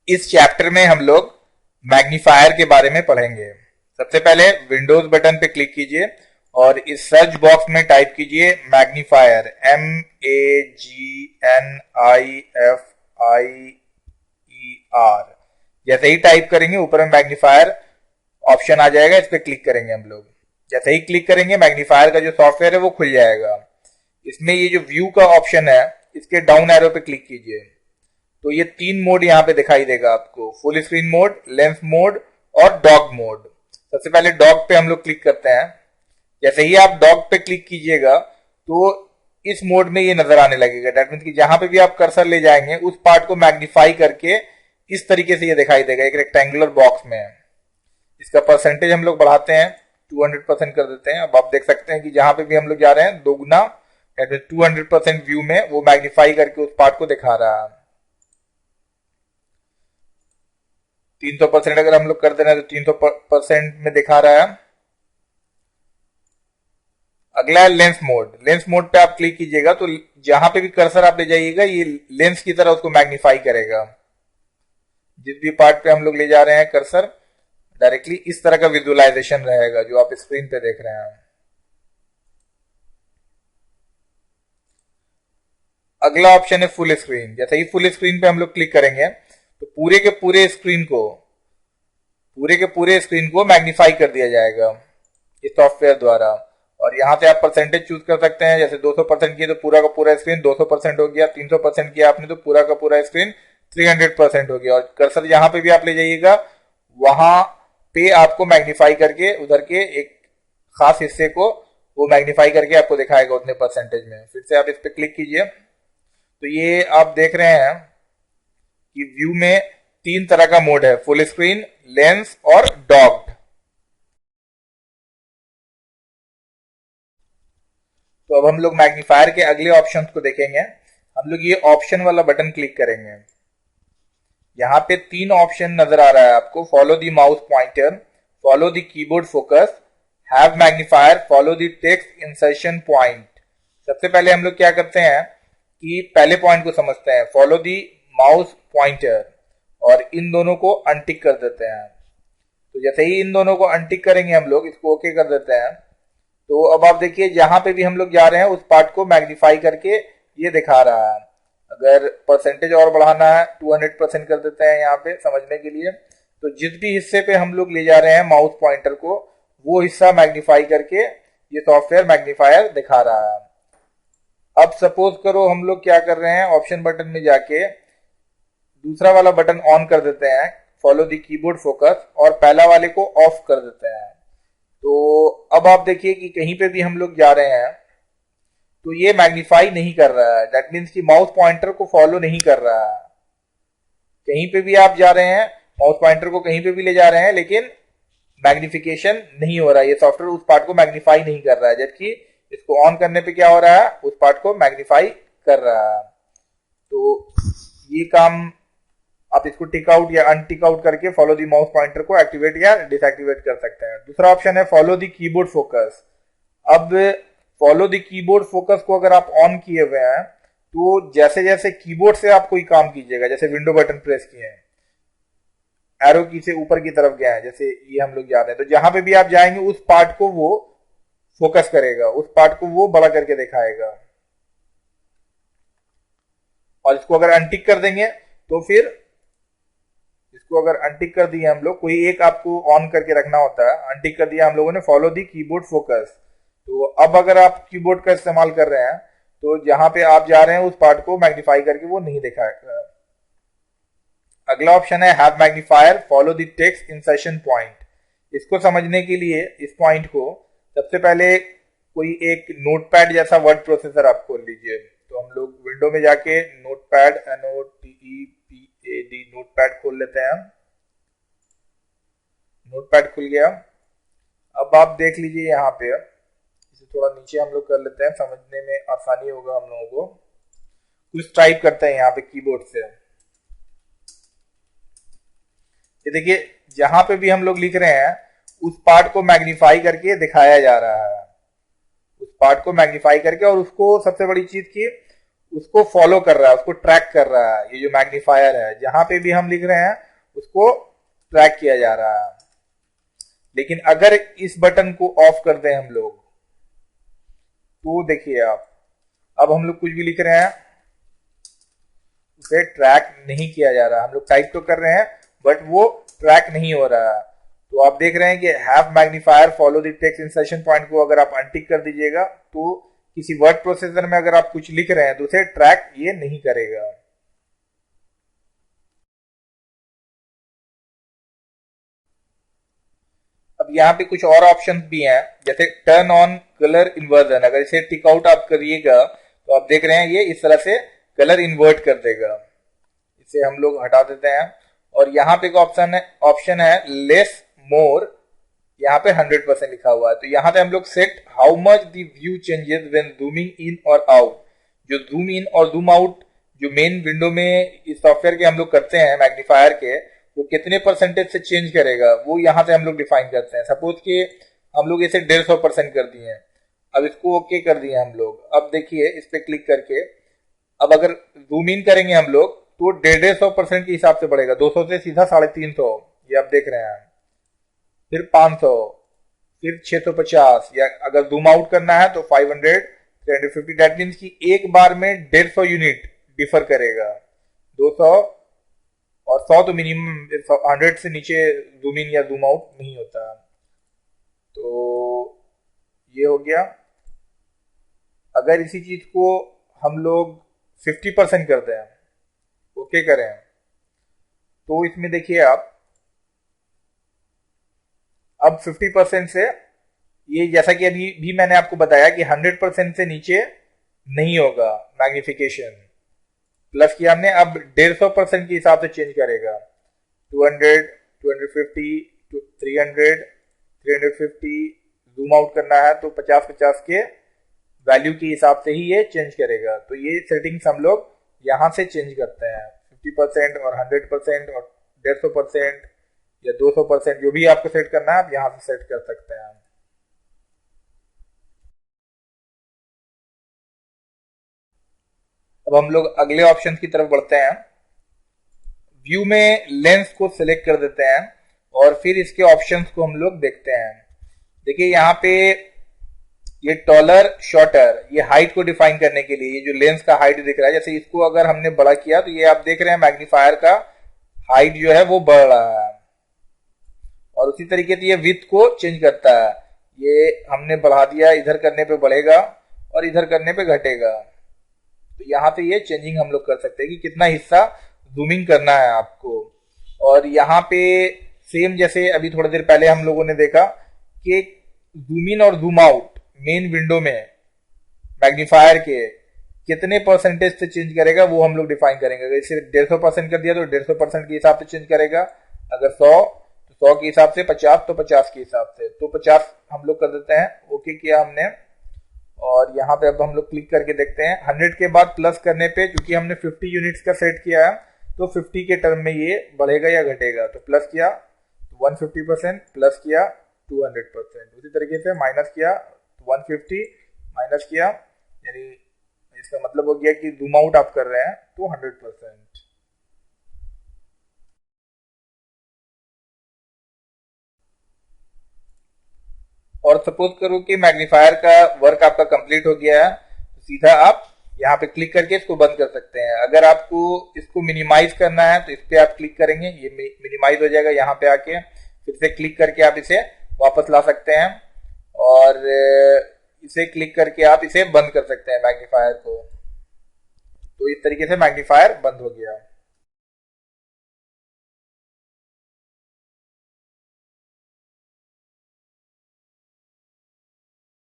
इस चैप्टर में हम लोग मैग्नीफायर के बारे में पढ़ेंगे। सबसे पहले विंडोज बटन पे क्लिक कीजिए और इस सर्च बॉक्स में टाइप कीजिए मैग्नीफायर, MAGNIFIER। जैसे ही टाइप करेंगे ऊपर में मैग्नीफायर ऑप्शन आ जाएगा, इस पे क्लिक करेंगे हम लोग। जैसे ही क्लिक करेंगे मैग्नीफायर का जो सॉफ्टवेयर है वो खुल जाएगा। इसमें ये जो व्यू का ऑप्शन है इसके डाउन एरो पे क्लिक कीजिए तो ये 3 मोड यहाँ पे दिखाई देगा आपको, full screen mode, lens mode और डॉग मोड। सबसे पहले डॉग पे हम लोग क्लिक करते हैं। जैसे ही आप डॉग पे क्लिक कीजिएगा तो इस मोड में ये नजर आने लगेगा। दैट मीन्स कि जहां पे भी आप कर्सर ले जाएंगे उस पार्ट को मैग्नीफाई करके इस तरीके से ये दिखाई देगा, एक रेक्टेंगुलर बॉक्स में। इसका परसेंटेज हम लोग बढ़ाते हैं, 200% कर देते हैं। अब आप देख सकते हैं कि जहां पे भी हम लोग जा रहे हैं दोगुना 200% व्यू में वो मैग्नीफाई करके उस पार्ट को दिखा रहा है। 300% अगर हम लोग कर दे रहे हैं तो 300% में दिखा रहा है। अगला है लेंस मोड। लेंस मोड पे आप क्लिक कीजिएगा तो जहां पे भी कर्सर आप ले जाइएगा ये लेंस की तरह उसको मैग्नीफाई करेगा। जिस भी पार्ट पे हम लोग ले जा रहे हैं कर्सर, डायरेक्टली इस तरह का विजुअलाइजेशन रहेगा जो आप स्क्रीन पे देख रहे हैं। अगला ऑप्शन है फुल स्क्रीन। जैसे ही फुल स्क्रीन पे हम लोग क्लिक करेंगे तो पूरे के पूरे स्क्रीन को मैग्नीफाई कर दिया जाएगा इस सॉफ्टवेयर द्वारा। और यहां से आप परसेंटेज चूज कर सकते हैं। जैसे 200% किया तो पूरा का पूरा स्क्रीन 200% हो गया, 300% किया आपने तो पूरा का पूरा स्क्रीन 300% हो गया। और कर्सर जहां पे भी आप ले जाइएगा वहां पे आपको मैग्नीफाई करके उधर के एक खास हिस्से को वो मैग्नीफाई करके आपको दिखाएगा उतने परसेंटेज में। फिर से आप इस पे क्लिक कीजिए तो ये आप देख रहे हैं कि व्यू में 3 तरह का मोड है, फुल स्क्रीन, लेंस और डॉग्ड। तो अब हम लोग मैग्नीफायर के अगले ऑप्शंस को देखेंगे। हम लोग ये ऑप्शन वाला बटन क्लिक करेंगे। यहाँ पे 3 ऑप्शन नजर आ रहा है आपको, follow the mouse pointer, follow the keyboard focus, have magnifier, follow the text insertion point. सबसे पहले हम लोग क्या करते हैं कि पहले पॉइंट को समझते हैं, फॉलो द माउस पॉइंटर, और इन दोनों को अनटिक कर देते हैं। तो जैसे ही इन दोनों को अनटिक करेंगे हम लोग, इसको ओके कर देते हैं, तो अब आप देखिए जहां पे भी हम लोग जा रहे हैं उस पार्ट को मैग्नीफाई करके ये दिखा रहा है। अगर परसेंटेज और बढ़ाना है 200% कर देते हैं यहाँ पे समझने के लिए। तो जिस भी हिस्से पे हम लोग ले जा रहे हैं माउस पॉइंटर को वो हिस्सा मैग्नीफाई करके ये सॉफ्टवेयर मैग्नीफायर दिखा रहा है। अब सपोज करो हम लोग क्या कर रहे हैं, ऑप्शन बटन में जाके दूसरा वाला बटन ऑन कर देते हैं, फॉलो द कीबोर्ड फोकस, और पहला वाले को ऑफ कर देते हैं। तो अब आप देखिए कि कहीं पे भी हम लोग जा रहे हैं तो ये मैग्नीफाई नहीं कर रहा है। दैट मीन्स कि माउस पॉइंटर को फॉलो नहीं कर रहा है। कहीं पे भी आप जा रहे हैं, माउस पॉइंटर को कहीं पे भी ले जा रहे हैं, लेकिन मैग्निफिकेशन नहीं हो रहा है। ये सॉफ्टवेयर उस पार्ट को मैग्नीफाई नहीं कर रहा है, जबकि इसको ऑन करने पे क्या हो रहा है, उस पार्ट को मैग्नीफाई कर रहा है। तो ये काम आप इसको टिक आउट या अनटिक आउट करके फॉलो द माउस पॉइंटर को एक्टिवेट या डिसएक्टिवेट कर सकते हैं। दूसरा ऑप्शन है फॉलो द कीबोर्ड फोकस। अब फॉलो द कीबोर्ड फोकस को अगर आप ऑन किए हुए हैं तो जैसे जैसे कीबोर्ड से आप कोई काम कीजिएगा, जैसे विंडो बटन प्रेस किए हैं, एरो की से ऊपर की तरफ गए हैं, जैसे ये हम लोग जा रहे हैं, तो जहां पे भी आप जाएंगे उस पार्ट को वो फोकस करेगा, उस पार्ट को वो बड़ा करके दिखाएगा। और इसको अगर अनटिक कर देंगे तो फिर इसको अगर अनटिक कर दिए हम लोग, कोई एक आपको ऑन करके रखना होता है, अनटिक कर दिया हम लोगों ने, फॉलो दी कीबोर्ड फोकस। तो अब अगर आप कीबोर्ड का इस्तेमाल कर रहे हैं तो जहां पे आप जा रहे हैं उस पार्ट को मैग्नीफाई करके वो नहीं दिखाएगा। अगला ऑप्शन है have magnifier, follow the text insertion point. इसको समझने के लिए इस पॉइंट को सबसे पहले कोई एक नोटपैड जैसा वर्ड प्रोसेसर आप खोल लीजिए। तो हम लोग विंडो में जाके नोटपैड, NOTEPAD नोटपैड खोल लेते हैं। नोटपैड खुल गया। अब आप देख लीजिए यहाँ पे, इसे थोड़ा नीचे हम लोग कर लेते हैं, समझने में आसानी होगा हम लोगों को। कुछ टाइप करते हैं यहाँ पे कीबोर्ड से। ये देखिए जहां पे भी हम लोग लिख रहे हैं उस पार्ट को मैग्नीफाई करके दिखाया जा रहा है, उस पार्ट को मैग्नीफाई करके। और उसको सबसे बड़ी चीज की उसको फॉलो कर रहा है, उसको ट्रैक कर रहा है। ये जो मैग्नीफायर है, जहां पे भी हम लिख रहे हैं उसको ट्रैक किया जा रहा है। लेकिन अगर इस बटन को ऑफ कर दें हम लोग, तो देखिए आप, अब हम लोग कुछ भी लिख रहे हैं उसे ट्रैक नहीं किया जा रहा। हम लोग टाइप तो कर रहे हैं बट वो ट्रैक नहीं हो रहा है। तो आप देख रहे हैं कि have magnifier follow the text insertion point को अगर आप अनटिक कर दीजिएगा, तो किसी वर्ड प्रोसेसर में अगर आप कुछ लिख रहे हैं तो उसे ट्रैक ये नहीं करेगा। अब यहाँ पे कुछ और ऑप्शंस भी हैं, जैसे टर्न ऑन कलर इन्वर्जन। अगर इसे टिक आउट आप करिएगा तो आप देख रहे हैं ये इस तरह से कलर इन्वर्ट कर देगा। इसे हम लोग हटा देते हैं। और यहाँ पे एक ऑप्शन है लेस मोर, यहाँ पे 100% लिखा हुआ है। तो यहाँ पे हम लोग set how much the view changes when zooming इन और आउट। जो जूम इन और जूम आउट जो मेन विंडो में इस सॉफ्टवेयर के हम लोग करते हैं मैग्नीफायर के, वो कितने परसेंटेज से चेंज करेगा वो यहाँ से हम लोग डिफाइन करते हैं। सपोज कि हम लोग इसे 150% कर दिए हैं, अब इसको ओके कर दिए हम लोग। अब देखिए इस पे क्लिक करके, अब अगर जूम इन करेंगे हम लोग तो 150% के हिसाब से बढ़ेगा, 200 से सीधा 350, ये आप देख रहे हैं। फिर 500, फिर 650, या अगर जूम आउट करना है तो 500, 350। दैट मीन्स कि एक बार में 150 यूनिट डिफर करेगा। 200 और 100 तो मिनिमम, 100 से नीचे जूम इन या जूम आउट नहीं होता। तो ये हो गया। अगर इसी चीज को हम लोग 50% कर दें, ओके करें, तो इसमें देखिए आप, अब 50% से ये, जैसा कि अभी भी मैंने आपको बताया कि 100% से नीचे नहीं होगा मैग्निफिकेशन। प्लस किया हमने, अब 150% के हिसाब से चेंज करेगा। 200, 250, 300, 350। जूम आउट करना है तो 50-50 के वैल्यू के हिसाब से ही ये चेंज करेगा। तो ये सेटिंग्स हम लोग यहाँ से चेंज करते हैं, 50% और 100% और 150% या 200%, जो भी आपको सेट करना है आप यहाँ से सेट कर सकते हैं। अब हम लोग अगले ऑप्शन की तरफ बढ़ते हैं। व्यू में लेंस को सिलेक्ट कर देते हैं और फिर इसके ऑप्शंस को हम लोग देखते हैं। देखिए यहाँ पे ये टॉलर शॉर्टर, ये हाइट को डिफाइन करने के लिए, ये जो लेंस का हाइट दिख रहा है, जैसे इसको अगर हमने बड़ा किया तो ये आप देख रहे हैं मैग्नीफायर का हाइट जो है वो बढ़ रहा है। और उसी तरीके से ये विड्थ को चेंज करता है, ये हमने बढ़ा दिया, इधर करने पे बढ़ेगा और इधर करने पे घटेगा। तो यहाँ पे ये चेंजिंग हम लोग कर सकते हैं कि कितना हिस्सा जूमिंग करना है आपको। और यहाँ पे सेम जैसे अभी थोड़ी देर पहले हम लोगों ने देखा कि जूम इन और जूम आउट मेन विंडो में मैग्नीफायर के कितने परसेंटेज से चेंज करेगा वो हम लोग डिफाइन करेंगे। अगर इसे 150% कर दिया तो 150% के हिसाब से चेंज करेगा, अगर 100 तो 100 के हिसाब से, 50 तो 50 के हिसाब से। तो 50 हम लोग कर देते हैं, ओके किया हमने। और यहाँ पे अब हम लोग क्लिक करके देखते हैं 100 के बाद प्लस करने पे, क्योंकि हमने 50 यूनिट्स का सेट किया है तो 50 के टर्म में ये बढ़ेगा या घटेगा। तो प्लस किया 150%, प्लस किया 200%, उसी तरीके से माइनस किया 150, माइनस किया, यानी इसका मतलब हो गया कि जूम आउट आप कर रहे हैं तो 100%। और सपोज करो कि मैग्नीफायर का वर्क आपका कंप्लीट हो गया है, तो सीधा आप यहाँ पे क्लिक करके इसको बंद कर सकते हैं। अगर आपको इसको मिनिमाइज करना है तो इस पे आप क्लिक करेंगे, ये मिनिमाइज हो जाएगा। यहाँ पे आके फिर से क्लिक करके आप इसे वापस ला सकते हैं और इसे क्लिक करके आप इसे बंद कर सकते हैं मैग्नीफायर को। तो इस तरीके से मैग्नीफायर बंद हो गया।